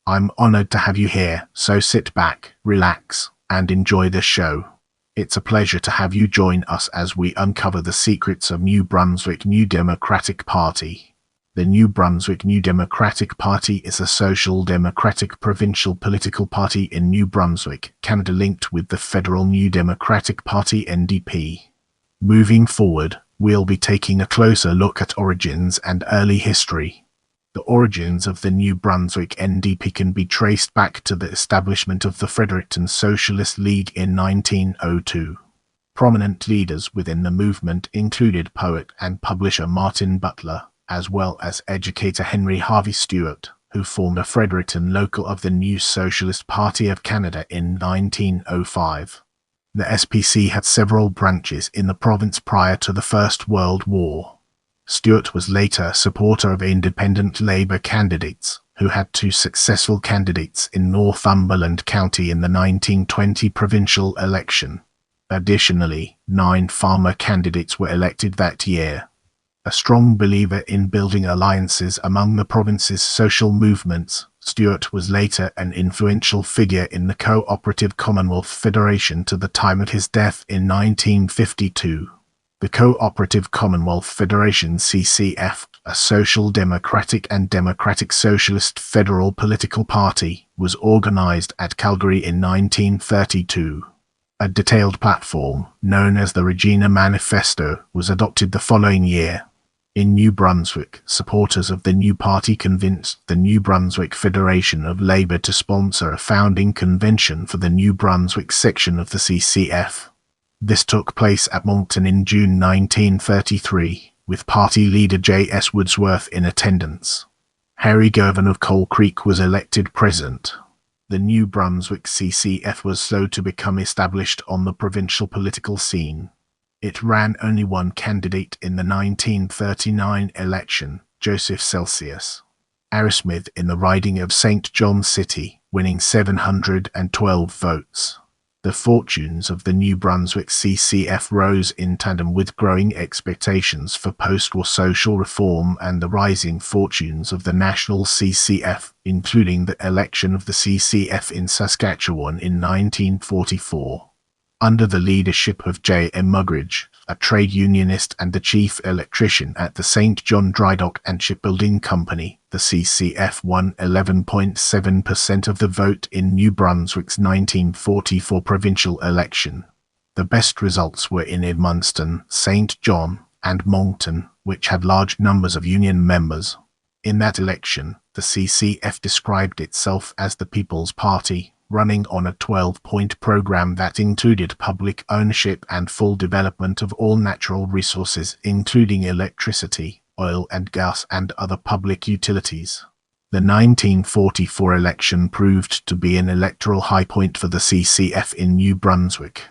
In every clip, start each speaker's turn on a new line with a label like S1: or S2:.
S1: I'm honored to have you here, so sit back, relax, and enjoy the show. It's a pleasure to have you join us as we uncover the secrets of New Brunswick New Democratic Party. The New Brunswick New Democratic Party is a social democratic provincial political party in New Brunswick, Canada, linked with the federal New Democratic Party (NDP). Moving forward, we'll be taking a closer look at origins and early history. The origins of the New Brunswick NDP can be traced back to the establishment of the Fredericton Socialist League in 1902. Prominent leaders within the movement included poet and publisher Martin Butler, as well as educator Henry Harvey Stewart, who formed a Fredericton local of the New Socialist Party of Canada in 1905. The SPC had several branches in the province prior to the First World War. Stewart was later a supporter of independent Labour candidates, who had two successful candidates in Northumberland County in the 1920 provincial election. Additionally, 9 farmer candidates were elected that year. A strong believer in building alliances among the province's social movements, Stewart was later an influential figure in the Cooperative Commonwealth Federation to the time of his death in 1952. The Cooperative Commonwealth Federation (CCF), a social democratic and democratic socialist federal political party, was organized at Calgary in 1932. A detailed platform, known as the Regina Manifesto, was adopted the following year. In New Brunswick, supporters of the new party convinced the New Brunswick Federation of Labour to sponsor a founding convention for the New Brunswick section of the CCF. This took place at Moncton in June 1933, with party leader J.S. Woodsworth in attendance. Harry Girvan of Coal Creek was elected president. The New Brunswick CCF was slow to become established on the provincial political scene. It ran only one candidate in the 1939 election, Joseph Celsius Arrowsmith, in the riding of St. John City, winning 712 votes. The fortunes of the New Brunswick CCF rose in tandem with growing expectations for post-war social reform and the rising fortunes of the national CCF, including the election of the CCF in Saskatchewan in 1944. Under the leadership of J. M. Muggeridge, a trade unionist and the chief electrician at the St. John Drydock and Shipbuilding Company, the CCF won 11.7% of the vote in New Brunswick's 1944 provincial election. The best results were in Edmundston, St. John, and Moncton, which had large numbers of union members. In that election, the CCF described itself as the People's Party, running on a 12-point program that included public ownership and full development of all natural resources, including electricity, oil and gas, and other public utilities. The 1944 election proved to be an electoral high point for the CCF in New Brunswick.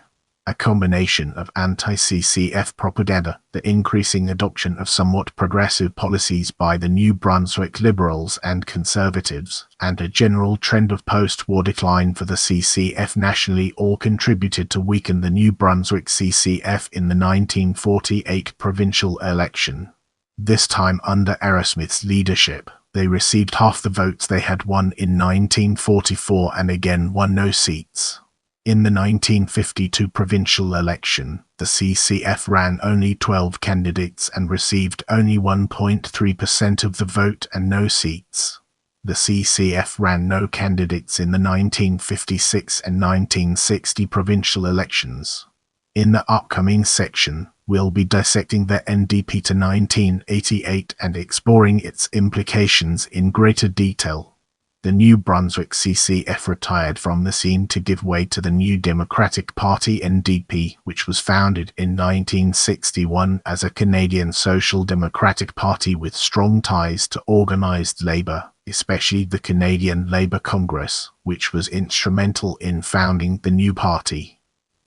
S1: A combination of anti-CCF propaganda, the increasing adoption of somewhat progressive policies by the New Brunswick Liberals and Conservatives, and a general trend of post-war decline for the CCF nationally all contributed to weaken the New Brunswick CCF in the 1948 provincial election. This time under Arrowsmith's leadership, they received half the votes they had won in 1944 and again won no seats. In the 1952 provincial election, the CCF ran only 12 candidates and received only 1.3% of the vote and no seats. The CCF ran no candidates in the 1956 and 1960 provincial elections. In the upcoming section, we'll be dissecting the NDP to 1988 and exploring its implications in greater detail. The New Brunswick CCF retired from the scene to give way to the New Democratic Party (NDP), which was founded in 1961 as a Canadian social democratic party with strong ties to organized labour, especially the Canadian Labour Congress, which was instrumental in founding the new party.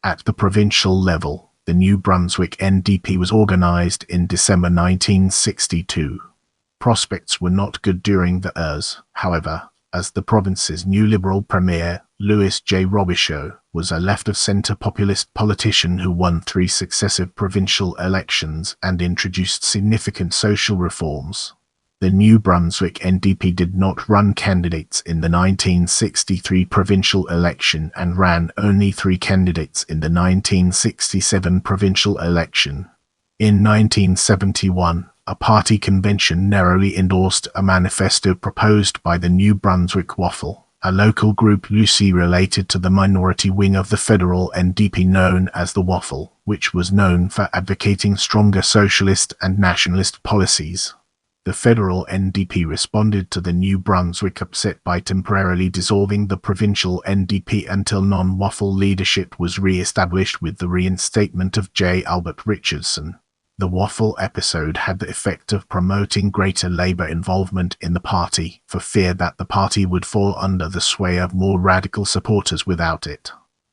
S1: At the provincial level, the New Brunswick NDP was organized in December 1962. Prospects were not good during the years, however, as the province's new Liberal Premier, Louis J. Robichaud, was a left-of-centre populist politician who won 3 successive provincial elections and introduced significant social reforms. The New Brunswick NDP did not run candidates in the 1963 provincial election and ran only 3 candidates in the 1967 provincial election. In 1971, a party convention narrowly endorsed a manifesto proposed by the New Brunswick Waffle, a local group loosely related to the minority wing of the federal NDP known as the Waffle, which was known for advocating stronger socialist and nationalist policies. The federal NDP responded to the New Brunswick upset by temporarily dissolving the provincial NDP until non-Waffle leadership was re-established with the reinstatement of J. Albert Richardson. The Waffle episode had the effect of promoting greater Labour involvement in the party, for fear that the party would fall under the sway of more radical supporters without it.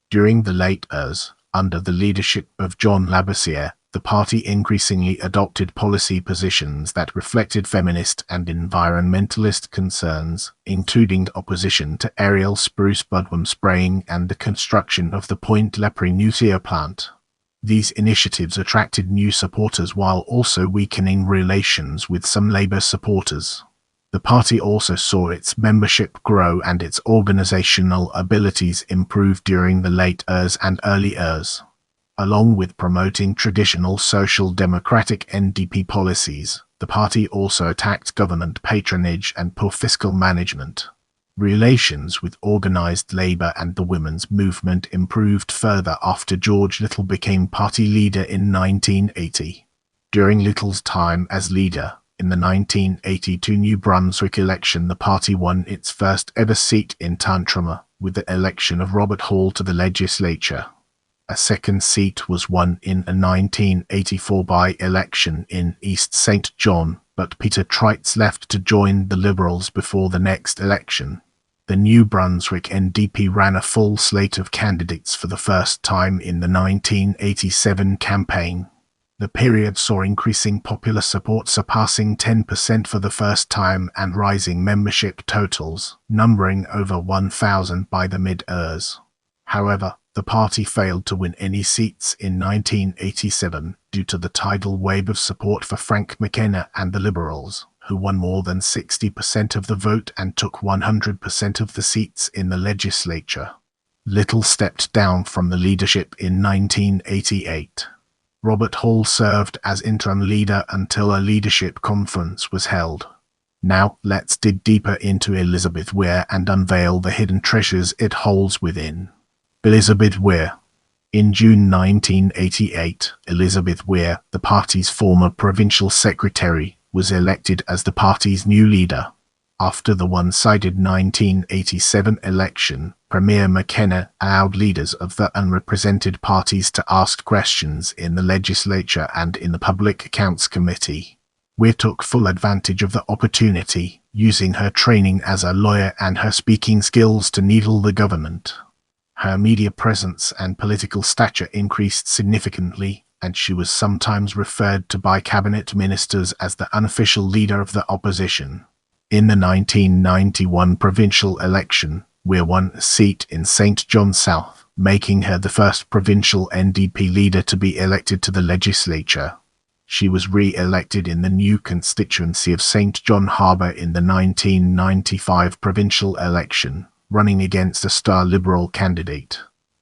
S1: During the late years, under the leadership of John Labossiere, the party increasingly adopted policy positions that reflected feminist and environmentalist concerns, including opposition to aerial spruce budworm spraying and the construction of the Point Lepreau nuclear plant. These initiatives attracted new supporters while also weakening relations with some Labour supporters. The party also saw its membership grow and its organisational abilities improve during the late years and early years. Along with promoting traditional social democratic NDP policies, the party also attacked government patronage and poor fiscal management. Relations with organised Labour and the women's movement improved further after George Little became party leader in 1980. During Little's time as leader, in the 1982 New Brunswick election the party won its first ever seat in Tantramar, with the election of Robert Hall to the legislature. A second seat was won in a 1984 by-election in East St. John, but Peter Trites left to join the Liberals before the next election. The New Brunswick NDP ran a full slate of candidates for the first time in the 1987 campaign. The period saw increasing popular support surpassing 10% for the first time and rising membership totals, numbering over 1,000 by the mid-years. However, the party failed to win any seats in 1987 due to the tidal wave of support for Frank McKenna and the Liberals, who won more than 60% of the vote and took 100% of the seats in the legislature. Little stepped down from the leadership in 1988. Robert Hall served as interim leader until a leadership conference was held. Now let's dig deeper into Elizabeth Weir and unveil the hidden treasures it holds within. Elizabeth Weir. In June 1988, Elizabeth Weir, the party's former provincial secretary, was elected as the party's new leader. After the one-sided 1987 election, Premier McKenna allowed leaders of the unrepresented parties to ask questions in the legislature and in the Public Accounts Committee. Weir took full advantage of the opportunity, using her training as a lawyer and her speaking skills to needle the government. Her media presence and political stature increased significantly, and she was sometimes referred to by cabinet ministers as the unofficial leader of the opposition. In the 1991 provincial election, Weir won a seat in St. John South, making her the first provincial NDP leader to be elected to the legislature. She was re-elected in the new constituency of St. John Harbour in the 1995 provincial election, running against a star Liberal candidate.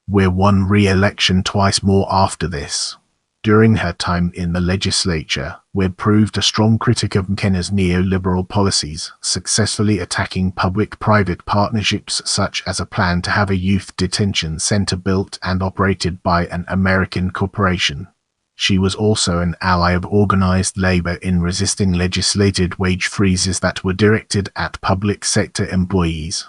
S1: Weir won re-election twice more after this. During her time in the legislature, Weir proved a strong critic of McKenna's neoliberal policies, successfully attacking public-private partnerships such as a plan to have a youth detention centre built and operated by an American corporation. She was also an ally of organised Labour in resisting legislated wage freezes that were directed at public sector employees.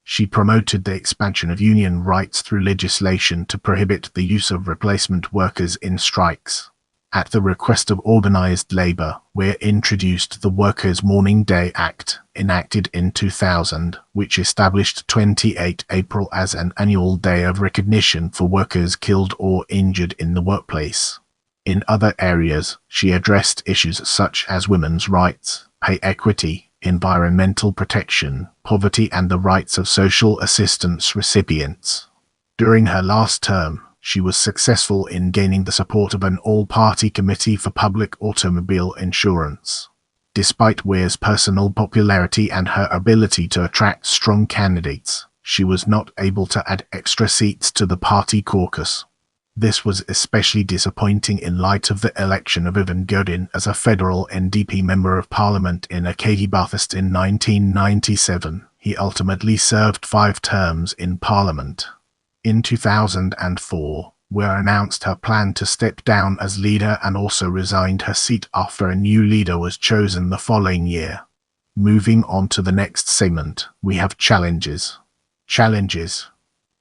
S1: She promoted the expansion of union rights through legislation to prohibit the use of replacement workers in strikes. At the request of organised Labour, Weir introduced the Workers' Mourning Day Act, enacted in 2000, which established 28 April as an annual day of recognition for workers killed or injured in the workplace. In other areas, she addressed issues such as women's rights, pay equity, environmental protection, poverty and the rights of social assistance recipients. During her last term, she was successful in gaining the support of an all-party committee for public automobile insurance. Despite Weir's personal popularity and her ability to attract strong candidates, she was not able to add extra seats to the party caucus. This was especially disappointing in light of the election of Ivan Godin as a federal NDP Member of Parliament in Acadie Bathurst in 1997. He ultimately served 5 terms in Parliament. In 2004, Weir announced her plan to step down as leader and also resigned her seat after a new leader was chosen the following year. Moving on to the next segment, we have challenges. Challenges.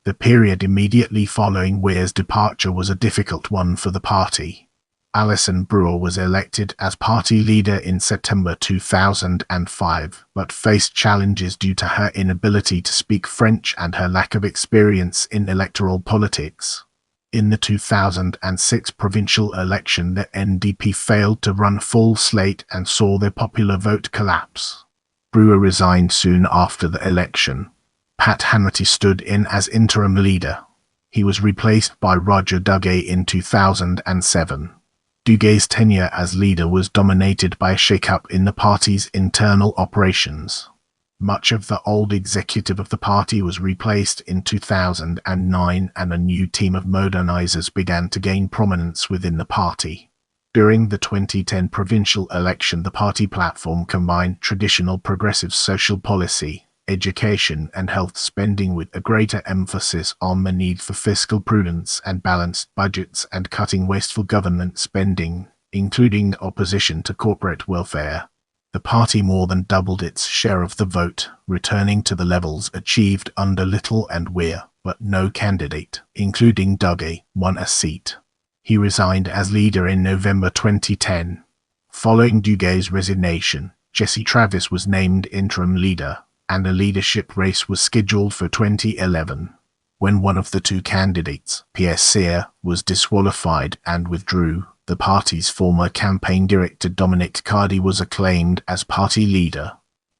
S1: The period immediately following Weir's departure was a difficult one for the party. Alison Brewer was elected as party leader in September 2005, but faced challenges due to her inability to speak French and her lack of experience in electoral politics. In the 2006 provincial election, the NDP failed to run full slate and saw their popular vote collapse. Brewer resigned soon after the election. Pat Hanratty stood in as interim leader. He was replaced by Roger Duguay in 2007. Duguay's tenure as leader was dominated by a shake-up in the party's internal operations. Much of the old executive of the party was replaced in 2009 and a new team of modernizers began to gain prominence within the party. During the 2010 provincial election, the party platform combined traditional progressive social policy, education and health spending with a greater emphasis on the need for fiscal prudence and balanced budgets and cutting wasteful government spending, including opposition to corporate welfare. The party more than doubled its share of the vote, returning to the levels achieved under Little and Weir, but no candidate, including Duguay, won a seat. He resigned as leader in November 2010. Following Duguay's resignation, Jesse Travis was named interim leader, and a leadership race was scheduled for 2011. When one of the 2 candidates, Pierre Cyr, was disqualified and withdrew, the party's former campaign director Dominic Cardy was acclaimed as party leader.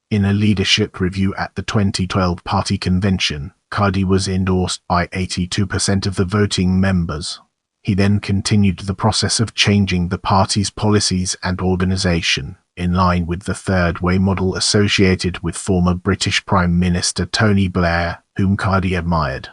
S1: In a leadership review at the 2012 party convention, Cardy was endorsed by 82% of the voting members. He then continued the process of changing the party's policies and organization, in line with the third way model associated with former British Prime Minister Tony Blair, whom Cardy admired.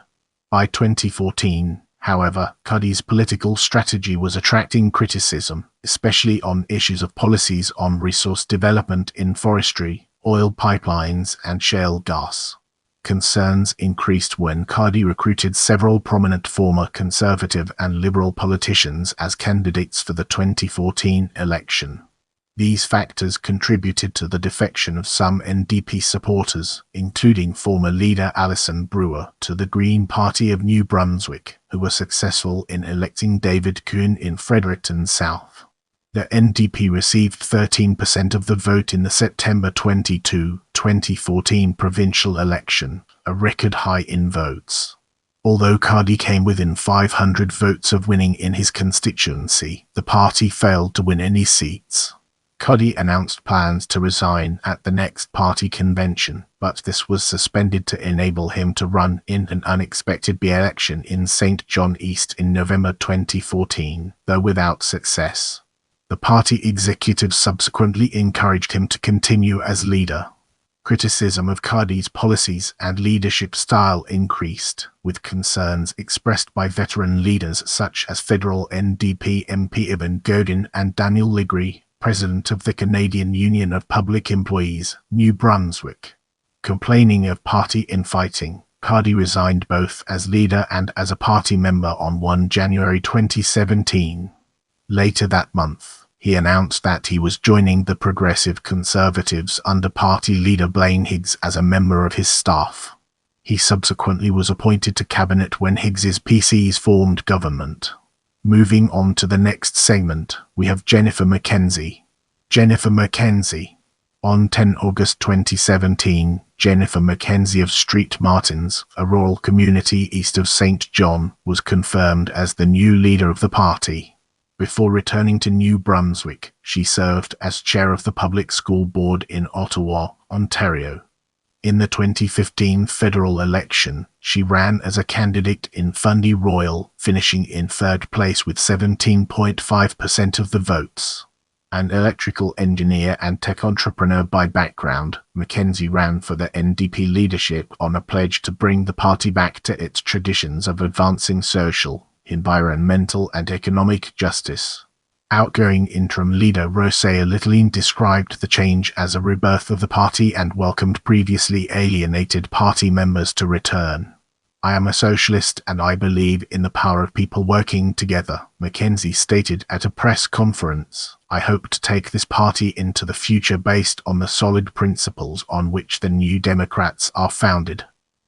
S1: By 2014, however, Cardy's political strategy was attracting criticism, especially on issues of policies on resource development in forestry, oil pipelines and shale gas. Concerns increased when Cardy recruited several prominent former Conservative and Liberal politicians as candidates for the 2014 election. These factors contributed to the defection of some NDP supporters, including former leader Alison Brewer, to the Green Party of New Brunswick, who were successful in electing David Kuhn in Fredericton South. The NDP received 13% of the vote in the September 22, 2014 provincial election, a record high in votes. Although Cardy came within 500 votes of winning in his constituency, the party failed to win any seats. Cardy announced plans to resign at the next party convention, but this was suspended to enable him to run in an unexpected by-election in St. John East in November 2014, though without success. The party executive subsequently encouraged him to continue as leader. Criticism of Cardy's policies and leadership style increased, with concerns expressed by veteran leaders such as federal NDP MP Ivan Godin and Daniel Legree, president of the Canadian Union of Public Employees, New Brunswick. Complaining of party infighting, Cardy resigned both as leader and as a party member on 1 January 2017. Later that month, he announced that he was joining the Progressive Conservatives under party leader Blaine Higgs as a member of his staff. He subsequently was appointed to cabinet when Higgs's PCs formed government. Moving on to the next segment, we have Jennifer Mackenzie. Jennifer Mackenzie. On 10 August 2017, Jennifer Mackenzie of Street Martins, a rural community east of St. John, was confirmed as the new leader of the party. Before returning to New Brunswick, she served as chair of the Public School Board in Ottawa, Ontario. In the 2015 federal election, she ran as a candidate in Fundy Royal, finishing in third place with 17.5% of the votes. An electrical engineer and tech entrepreneur by background, Mackenzie ran for the NDP leadership on a pledge to bring the party back to its traditions of advancing social, environmental and economic justice. Outgoing interim leader Rosae Littleine described the change as a rebirth of the party and welcomed previously alienated party members to return. "I am a socialist and I believe in the power of people working together," Mackenzie stated at a press conference. "I hope to take this party into the future based on the solid principles on which the New Democrats are founded."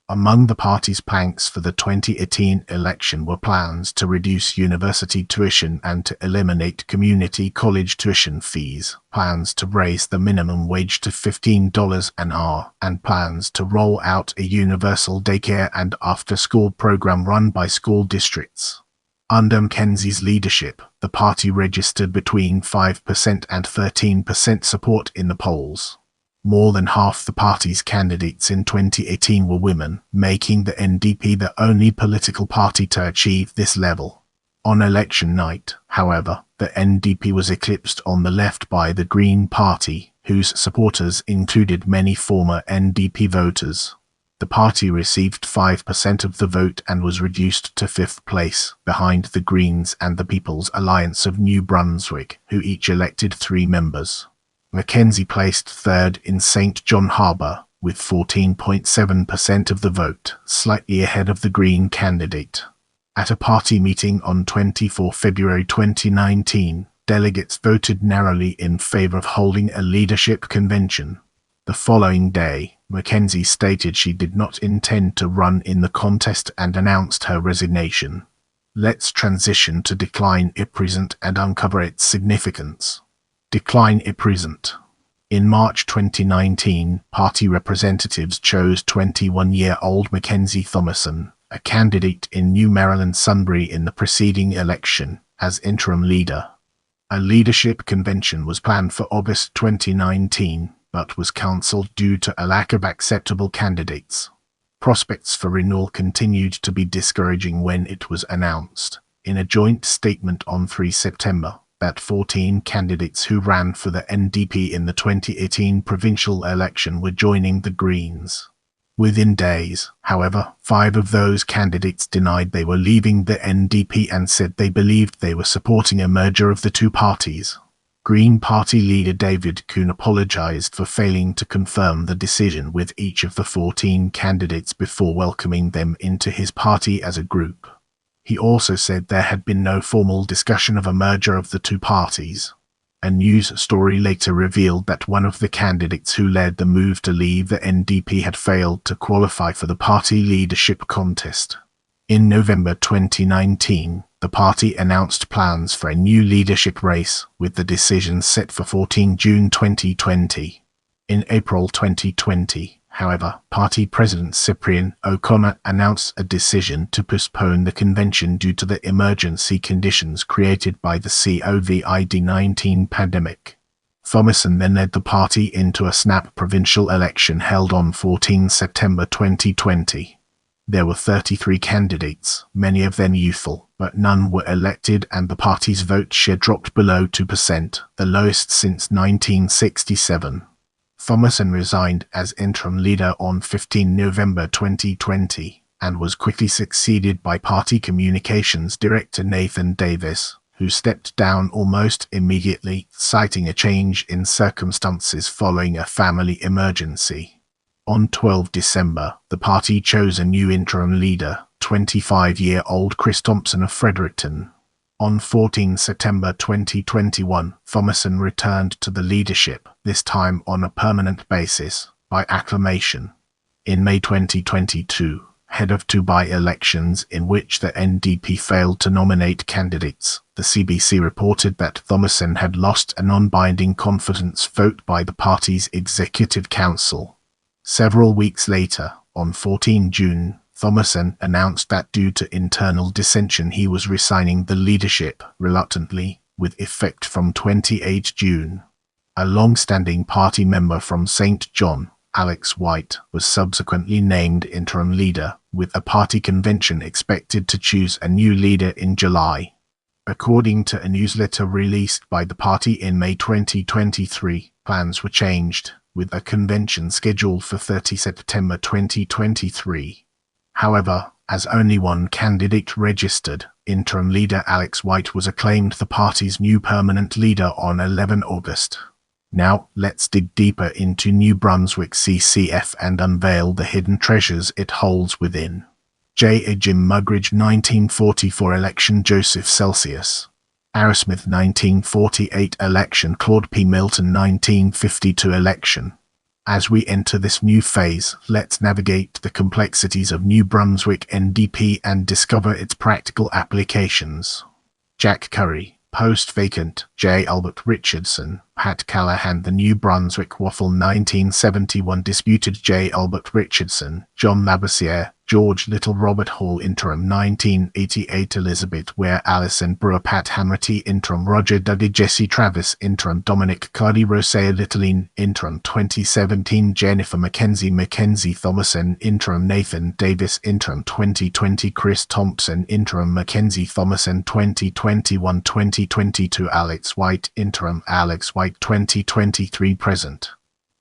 S1: Among the party's planks for the 2018 election were plans to reduce university tuition and to eliminate community college tuition fees, plans to raise the minimum wage to $15 an hour, and plans to roll out a universal daycare and after-school program run by school districts. Under Mackenzie's leadership, the party registered between 5% and 13% support in the polls. More than half the party's candidates in 2018 were women, making the NDP the only political party to achieve this level. On election night, however, the NDP was eclipsed on the left by the Green Party, whose supporters included many former NDP voters. The party received 5% of the vote and was reduced to 5th place, behind the Greens and the People's Alliance of New Brunswick, who each elected 3 members. Mackenzie placed 3rd in St. John Harbour, with 14.7% of the vote, slightly ahead of the Green candidate. At a party meeting on 24 February 2019, delegates voted narrowly in favour of holding a leadership convention. The following day, Mackenzie stated she did not intend to run in the contest and announced her resignation. Let's transition to Decline I Present and uncover its significance. Decline I Present. In March 2019, party representatives chose 21-year-old Mackenzie Thomason, a candidate in New Maryland Sunbury in the preceding election, as interim leader. A leadership convention was planned for August 2019, but was cancelled due to a lack of acceptable candidates. Prospects for renewal continued to be discouraging when it was announced, in a joint statement on 3 September, that 14 candidates who ran for the NDP in the 2018 provincial election were joining the Greens. Within days, however, 5 of those candidates denied they were leaving the NDP and said they believed they were supporting a merger of the two parties. Green Party leader David Kuhn apologized for failing to confirm the decision with each of the 14 candidates before welcoming them into his party as a group. He also said there had been no formal discussion of a merger of the two parties. A news story later revealed that one of the candidates who led the move to leave the NDP had failed to qualify for the party leadership contest. In November 2019, the party announced plans for a new leadership race, with the decision set for 14 June 2020. In April 2020, however, party president Cyprian O'Connor announced a decision to postpone the convention due to the emergency conditions created by the COVID-19 pandemic. Thomason then led the party into a snap provincial election held on 14 September 2020. There were 33 candidates, many of them youthful, but none were elected and the party's vote share dropped below 2%, the lowest since 1967. Thomason resigned as interim leader on 15 November 2020 and was quickly succeeded by party communications director Nathan Davis, who stepped down almost immediately, citing a change in circumstances following a family emergency. On 12 December, the party chose a new interim leader, 25-year-old Chris Thompson of Fredericton. On 14 September 2021, Thomason returned to the leadership, this time on a permanent basis, by acclamation. In May 2022, ahead of 2 by-elections in which the NDP failed to nominate candidates, the CBC reported that Thomason had lost a non-binding confidence vote by the party's Executive Council. Several weeks later, on 14 June, Thomason announced that due to internal dissension he was resigning the leadership, reluctantly, with effect from 28 June. A long-standing party member from St. John, Alex White, was subsequently named interim leader, with a party convention expected to choose a new leader in July. According to a newsletter released by the party in May 2023, plans were changed, with a convention scheduled for 30 September 2023. However, as only one candidate registered, interim leader Alex White was acclaimed the party's new permanent leader on 11 August. Now, let's dig deeper into New Brunswick CCF and unveil the hidden treasures it holds within. J. A. Jim Mugridge 1944 election Joseph Celsius. Arrowsmith 1948 election Claude P. Milton 1952 election. As we enter this new phase, let's navigate the complexities of New Brunswick NDP and discover its practical applications. Jack Curry, post vacant, J. Albert Richardson, Pat Callahan. The New Brunswick Waffle 1971 disputed J. Albert Richardson, John Labossiere, George Little, Robert Hall interim 1988 Elizabeth Ware, Alison Brewer, Pat Hammerty interim, Roger Dudley, Jesse Travis interim, Dominic Cardi, Rosea Littleine interim 2017, Jennifer Mackenzie Thomason interim, Nathan Davis interim 2020, Chris Thompson interim, Mackenzie Thomason 2021-2022, Alex White interim, Alex White 2023 present.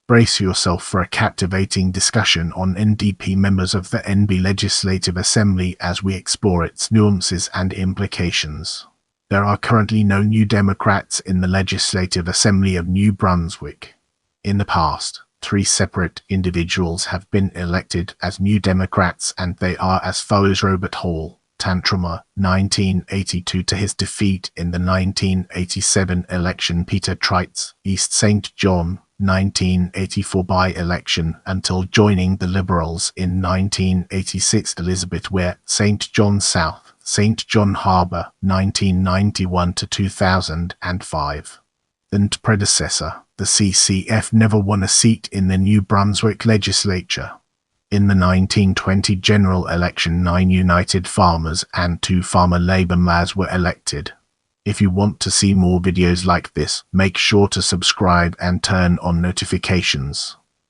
S1: Brace yourself for a captivating discussion on NDP members of the NB Legislative Assembly as we explore its nuances and implications. There are currently no New Democrats in the Legislative Assembly of New Brunswick. In the past, 3 separate individuals have been elected as New Democrats, and they are as follows: Robert Hall, Tantramar, 1982 to his defeat in the 1987 election; Peter Treitz, East St. John, 1984 by-election until joining the Liberals in 1986; Elizabeth Ware, St. John South, St. John Harbour, 1991 to 2005. And predecessor, the CCF never won a seat in the New Brunswick legislature. In the 1920 general election, 9 United Farmers and 2 Farmer Labour mayors were elected. If you want to see more videos like this, make sure to subscribe and turn on notifications.